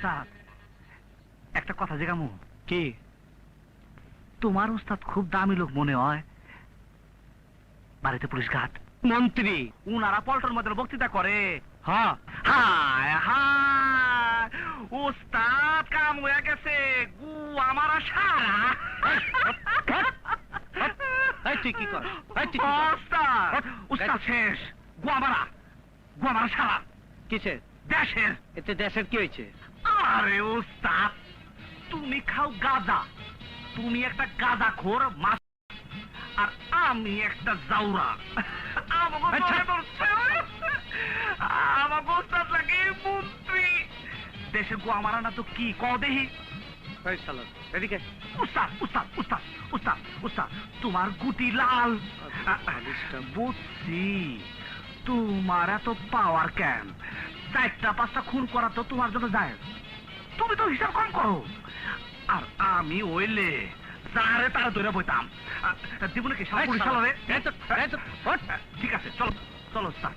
উস্তাদ একটা কথা জিজ্ঞামু কি? তোমার উস্তাদ খুব দামি লোক মনে হয়। বাড়িতে পুলিশ ঘাট মন্ত্রী উনারা পল্টন মধ্যে বক্তৃতা করে। হ্যাঁ হায় হায় উস্তাদ কাম হয়ে গেছে গু আমার সারা। এই তুই কি কর? এই তুই কি কর? উস্তাদ উস্তাদ শেষ গুয়ামারা গুয়ামারা সারা কিসের? দেশের। এতে দেশের কি হয়েছে? আরে উস্তাদ তুমি খাও গাঁজা, তুমি একটা গাঁজা খোর মাছ, আর আমি একটা জাউরা। আমাকে ধরে ধরছে। আমাকে উস্তাদ লাগে মন্ত্রী। দেশে গোয়া মারা না তো কি ক দেহি। এই শালা এদিকে। উস্তাদ উস্তাদ উস্তাদ উস্তাদ উস্তাদ তোমার গুটি লাল। বুঝছি তোমার এত পাওয়ার কেন? 4টা-5টা খুন করা তো তোমার জন্য যায়। তুমি তো হিসাব কম করো। আর আমি ওইলে যারে তারা ধরে বইতাম জীবনে কি সারা পুলিশ চালাবে? ঠিক আছে চলো চলো উস্তাদ।